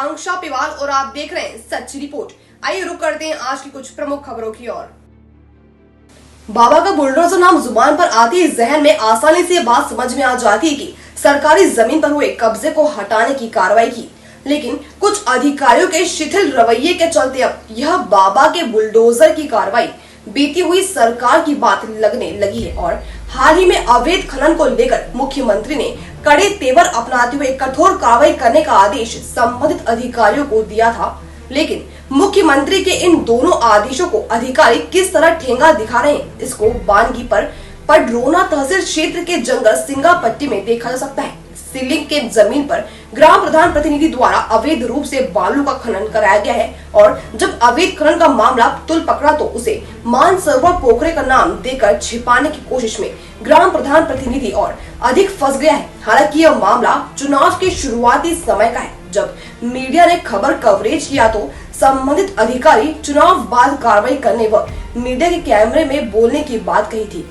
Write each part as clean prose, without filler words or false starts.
आकांक्षा पिवाल और आप देख रहे हैं सच्ची रिपोर्ट। आइए रुक करते हैं आज की कुछ प्रमुख खबरों की ओर। बाबा का बुलडोजर नाम जुबान पर आते ही जहन में आसानी से बात समझ में आ जाती है कि सरकारी जमीन पर हुए कब्जे को हटाने की कार्रवाई की, लेकिन कुछ अधिकारियों के शिथिल रवैये के चलते अब यह बाबा के बुलडोजर की कार्रवाई बीती हुई सरकार की बात लगने लगी है। और हाल ही में अवैध खनन को लेकर मुख्यमंत्री ने कड़े तेवर अपनाते हुए कठोर कार्रवाई करने का आदेश संबंधित अधिकारियों को दिया था, लेकिन मुख्यमंत्री के इन दोनों आदेशों को अधिकारी किस तरह ठेंगा दिखा रहे हैं, इसको बानगी पर पडरौना तहसील क्षेत्र के जंगल सिंगापट्टी में देखा जा सकता है। सीलिंग के जमीन पर ग्राम प्रधान प्रतिनिधि द्वारा अवैध रूप से बालू का खनन कराया गया है और जब अवैध खनन का मामला तुल पकड़ा तो उसे मानसरोवर पोखरे का नाम देकर छिपाने की कोशिश में ग्राम प्रधान प्रतिनिधि और अधिक फंस गया है। हालांकि यह मामला चुनाव के शुरुआती समय का है। जब मीडिया ने खबर कवरेज किया तो संबंधित अधिकारी चुनाव बाद कार्रवाई करने व मीडिया के कैमरे में बोलने की बात कही थी।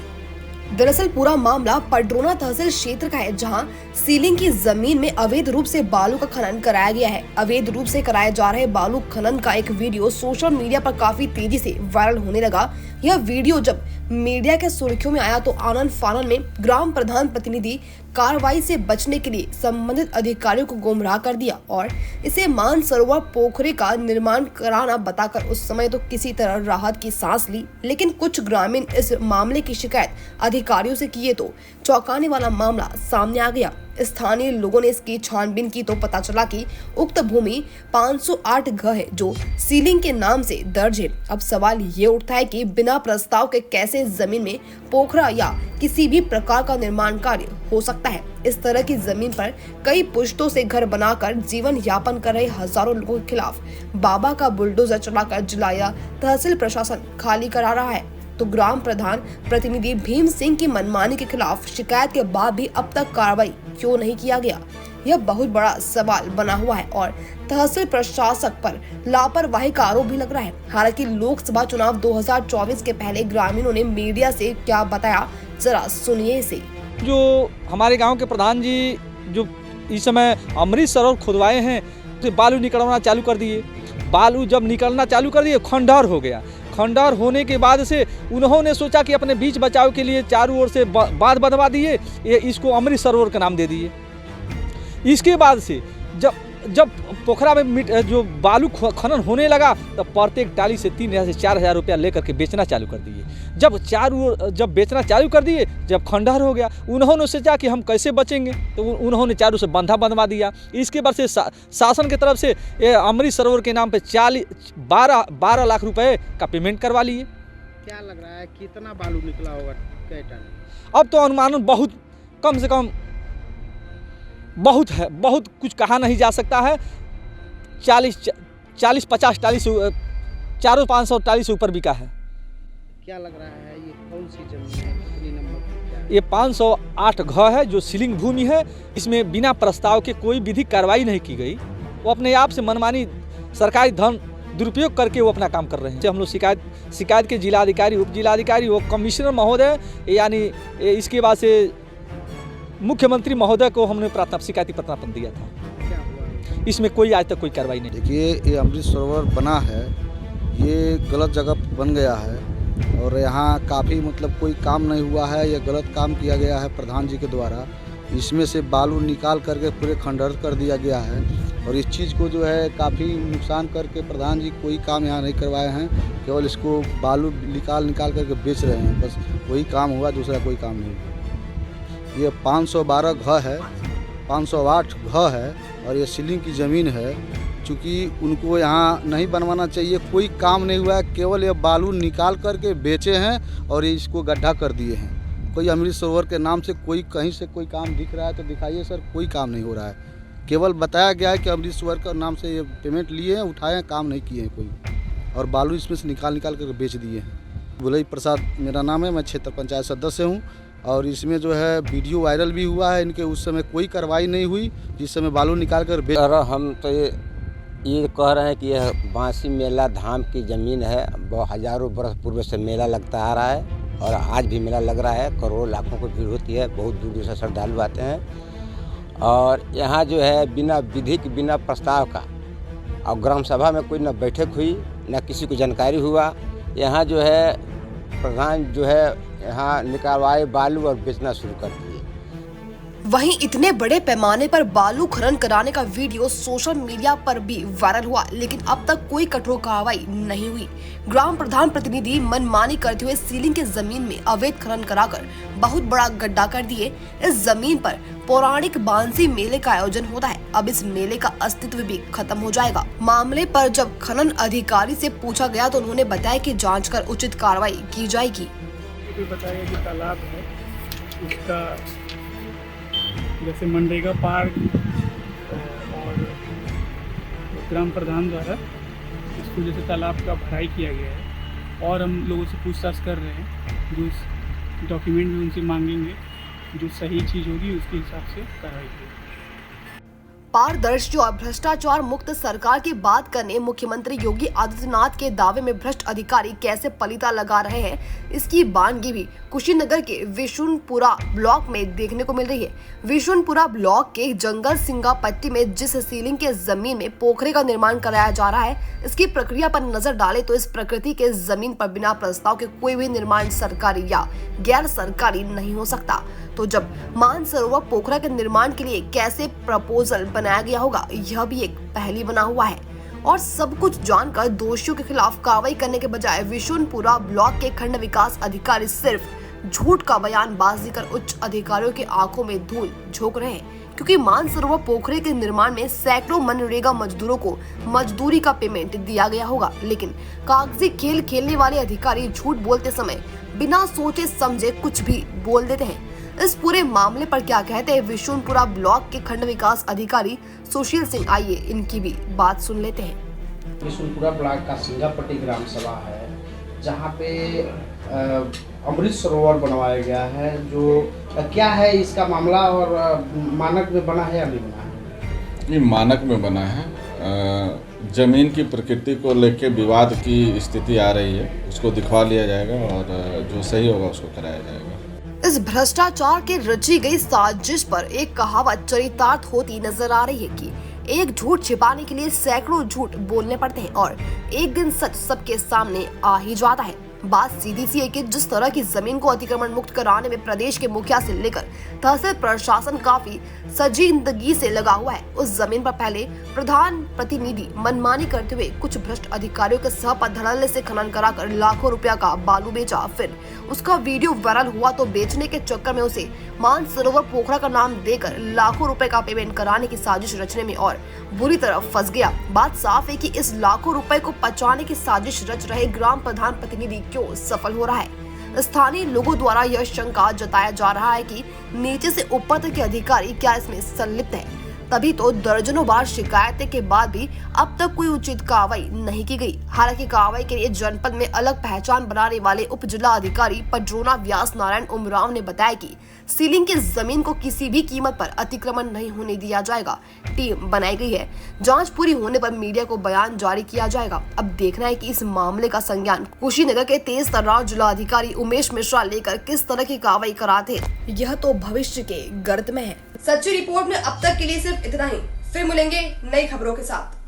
दरअसल पूरा मामला पडरौना तहसील क्षेत्र का है, जहां सीलिंग की जमीन में अवैध रूप से बालू का खनन कराया गया है। अवैध रूप से कराए जा रहे बालू खनन का एक वीडियो सोशल मीडिया पर काफी तेजी से वायरल होने लगा। यह वीडियो जब मीडिया के सुर्खियों में आया तो आनन फानन में ग्राम प्रधान प्रतिनिधि कार्रवाई से बचने के लिए संबंधित अधिकारियों को गुमराह कर दिया और इसे मानसरोवर पोखरे का निर्माण कराना बताकर उस समय तो किसी तरह राहत की सांस ली, लेकिन कुछ ग्रामीण इस मामले की शिकायत अधिकारियों से किए तो चौंकाने वाला मामला सामने आ गया। स्थानीय लोगों ने इसकी छानबीन की तो पता चला कि उक्त भूमि 508 घ है जो सीलिंग के नाम से दर्ज है। अब सवाल ये उठता है कि बिना प्रस्ताव के कैसे जमीन में पोखरा या किसी भी प्रकार का निर्माण कार्य हो सकता है। इस तरह की जमीन पर कई पुश्तों से घर बनाकर जीवन यापन कर रहे हजारों लोगों के खिलाफ बाबा का बुलडोजर चलाकर जिला या तहसील प्रशासन खाली करा रहा है, तो ग्राम प्रधान प्रतिनिधि भीम सिंह की मनमानी के खिलाफ शिकायत के बाद भी अब तक कार्रवाई क्यों नहीं किया गया, यह बहुत बड़ा सवाल बना हुआ है और तहसील प्रशासक पर लापरवाही का आरोप भी लग रहा है। हालांकि लोकसभा चुनाव 2024 के पहले ग्रामीणों ने मीडिया से क्या बताया, जरा सुनिए इसे। जो हमारे गांव के प्रधान जी जो इस समय अमृत सरोवर खुदवाए हैं तो बालू निकलना चालू कर दिए। बालू जब निकलना चालू कर दिए खंडहर हो गया। खंडहर होने के बाद से उन्होंने सोचा कि अपने बीच बचाव के लिए चारों ओर से बांध बनवा दिए, ये इसको अमृत सरोवर का नाम दे दिए। इसके बाद से जब पोखरा में जो बालू खनन होने लगा तब प्रत्येक टाली से 3,000 से 4,000 रुपया लेकर के बेचना चालू कर दिए। जब बेचना चालू कर दिए, जब खंडहर हो गया, उन्होंने सोचा कि हम कैसे बचेंगे तो उन्होंने चारों से बंधा बनवा दिया। इसके बाद से शासन की तरफ से अमृत सरोवर के नाम पे 12 लाख रुपए का पेमेंट करवा लिए। क्या लग रहा है कितना बालू निकला होगा कई टन? अब तो अनुमानन बहुत कम से कम बहुत है, बहुत कुछ कहा नहीं जा सकता है। 40-50 टाली से 400-500 टाली से ऊपर बिका है। क्या लग रहा है ये कौन सी जमीन है, कितनी नंबर की? ये 508 घ है जो सीलिंग भूमि है। इसमें बिना प्रस्ताव के कोई विधिक कार्रवाई नहीं की गई। वो अपने आप से मनमानी सरकारी धन दुरुपयोग करके वो अपना काम कर रहे हैं। हम लोग शिकायत के जिलाधिकारी, उप जिलाधिकारी, वो कमिश्नर महोदय, यानी इसके बाद से मुख्यमंत्री महोदय को हमने शिकायती पत्रापन दिया था। क्या हुआ? इसमें कोई आज तक कोई कार्रवाई नहीं। देखिए, ये अमृत सरोवर बना है, ये गलत जगह बन गया है और यहाँ काफ़ी कोई काम नहीं हुआ है। ये गलत काम किया गया है प्रधान जी के द्वारा। इसमें से बालू निकाल करके पूरे खंडहर कर दिया गया है और इस चीज़ को जो है काफ़ी नुकसान करके प्रधान जी कोई काम यहाँ नहीं करवाए हैं। केवल इसको बालू निकाल करके बेच रहे हैं, बस वही काम हुआ, दूसरा कोई काम नहीं हुआ। ये 512 घ है, 508 घ है और ये सीलिंग की ज़मीन है। चूँकि उनको यहाँ नहीं बनवाना चाहिए, कोई काम नहीं हुआ है, केवल ये बालू निकाल करके बेचे हैं और इसको गड्ढा कर दिए हैं। कोई अमृत सरोवर के नाम से कोई कहीं से कोई काम दिख रहा है तो दिखाइए सर, कोई काम नहीं हो रहा है। केवल बताया गया है कि अमृत सरोवर का नाम से ये पेमेंट लिए हैं, उठाए हैं, काम नहीं किए हैं कोई, और बालू इसमें से निकाल करके बेच दिए हैं। बुलई प्रसाद मेरा नाम है, मैं क्षेत्र पंचायत सदस्य हूँ और इसमें जो है वीडियो वायरल भी हुआ है। इनके उस समय कोई कार्रवाई नहीं हुई जिस समय बालू निकाल कर बेच। हम तो ये कह रहे हैं कि यह बांसी मेला धाम की ज़मीन है। बहुत हजारों बरस पूर्व से मेला लगता आ रहा है और आज भी मेला लग रहा है। करोड़ों लाखों की भीड़ होती है, बहुत दूर दूर से श्रद्धालु आते हैं और यहाँ जो है बिना विधिक बिना प्रस्ताव का और ग्राम सभा में कोई न बैठक हुई न किसी को जानकारी हुआ। यहाँ जो है प्रधान जो है यहाँ निकलवाए बालू और बेचना शुरू कर दिए। वहीं इतने बड़े पैमाने पर बालू खनन कराने का वीडियो सोशल मीडिया पर भी वायरल हुआ, लेकिन अब तक कोई कठोर कार्रवाई नहीं हुई। ग्राम प्रधान प्रतिनिधि मनमानी करते हुए सीलिंग के जमीन में अवैध खनन कराकर बहुत बड़ा गड्ढा कर दिए। इस जमीन पर पौराणिक बांसी मेले का आयोजन होता है। अब इस मेले का अस्तित्व भी खत्म हो जाएगा। मामले पर जब खनन अधिकारी से पूछा गया तो उन्होंने बताया कि जांच कर उचित कार्रवाई की जाएगी। बताया कि तालाब है उसका जैसे मनरेगा पार्क और ग्राम प्रधान द्वारा इसको जैसे तालाब का भराई किया गया है और हम लोगों से पूछताछ कर रहे हैं। जो डॉक्यूमेंट भी उनसे मांगेंगे, जो सही चीज़ होगी उसके हिसाब से कार्रवाई की। पारदर्शी और भ्रष्टाचार मुक्त सरकार की बात करने मुख्यमंत्री योगी आदित्यनाथ के दावे में भ्रष्ट अधिकारी कैसे पलीता लगा रहे हैं, इसकी बानगी भी कुशीनगर के विशुनपुरा ब्लॉक में देखने को मिल रही है। विशुनपुरा ब्लॉक के जंगल सिंगा पट्टी में जिस सीलिंग के जमीन में पोखरे का निर्माण कराया जा रहा है, इसकी प्रक्रिया पर नजर डाले तो इस प्रकृति के जमीन पर बिना प्रस्ताव के कोई भी निर्माण सरकारी या गैर सरकारी नहीं हो सकता। तो जब मानसरोवर पोखरा के निर्माण के लिए कैसे प्रपोजल बनाया गया होगा, यह भी एक पहेली बना हुआ है। और सब कुछ जानकर दोषियों के खिलाफ कार्रवाई करने के बजाय विशुनपुरा ब्लॉक के खंड विकास अधिकारी सिर्फ झूठ का बयानबाजी कर उच्च अधिकारियों की आंखों में धूल झोंक रहे हैं, क्योंकि मानसरोवर पोखरे के निर्माण में सैकड़ों मनरेगा मजदूरों को मजदूरी का पेमेंट दिया गया होगा, लेकिन कागजी खेल खेलने वाले अधिकारी झूठ बोलते समय बिना सोचे समझे कुछ भी बोल देते हैं। इस पूरे मामले पर क्या कहते हैं विशुनपुरा ब्लॉक के खंड विकास अधिकारी सुशील सिंह, आइए इनकी भी बात सुन लेते हैं। विशुनपुरा ब्लॉक का सिंगापट्टी ग्राम सभा है, जहाँ पे अमृत सरोवर बनवाया गया है। जो क्या है इसका मामला और मानक में बना है या नहीं बना है? ये मानक में बना है। जमीन की प्रकृति को लेके विवाद की स्थिति आ रही है, उसको दिखवा लिया जाएगा और जो सही होगा उसको कराया जाएगा। इस भ्रष्टाचार के रची गई साजिश पर एक कहावत चरितार्थ होती नजर आ रही है कि एक झूठ छिपाने के लिए सैकड़ों झूठ बोलने पड़ते हैं और एक दिन सच सबके सामने आ ही जाता है। बात सीधी सी है कि जिस तरह की जमीन को अतिक्रमण मुक्त कराने में प्रदेश के मुखिया से लेकर तहसील प्रशासन काफी संजीदगी से लगा हुआ है, उस जमीन पर पहले प्रधान प्रतिनिधि मनमानी करते हुए कुछ भ्रष्ट अधिकारियों के सहपद धड़ल्ले से खनन कराकर लाखों रुपया का बालू बेचा। फिर उसका वीडियो वायरल हुआ तो बेचने के चक्कर में उसे मानसरोवर पोखरा का नाम देकर लाखों रुपए का पेमेंट कराने की साजिश रचने में और बुरी तरह फंस गया। बात साफ है कि इस लाखों रुपए को पचाने की साजिश रच रहे ग्राम प्रधान प्रतिनिधि क्यों सफल हो रहा है। स्थानीय लोगों द्वारा यह शंका जताया जा रहा है कि नीचे से ऊपर तक के अधिकारी क्या इसमें संलिप्त है, तभी तो दर्जनों बार शिकायतें के बाद भी अब तक कोई उचित कार्रवाई नहीं की गई। हालांकि कार्रवाई के लिए जनपद में अलग पहचान बनाने वाले उप जिला अधिकारी पड्रोना व्यास नारायण उमराव ने बताया कि सीलिंग की जमीन को किसी भी कीमत पर अतिक्रमण नहीं होने दिया जाएगा। टीम बनाई गई है, जांच पूरी होने पर मीडिया को बयान जारी किया जाएगा। अब देखना है कि इस मामले का संज्ञान कुशीनगर के तेज तर्रार जिला अधिकारी उमेश मिश्रा लेकर किस तरह की कार्रवाई कराते हैं, यह तो भविष्य के गर्त में है। सच्ची रिपोर्ट में अब तक के लिए सिर्फ इतना ही। फिर मिलेंगे नई खबरों के साथ।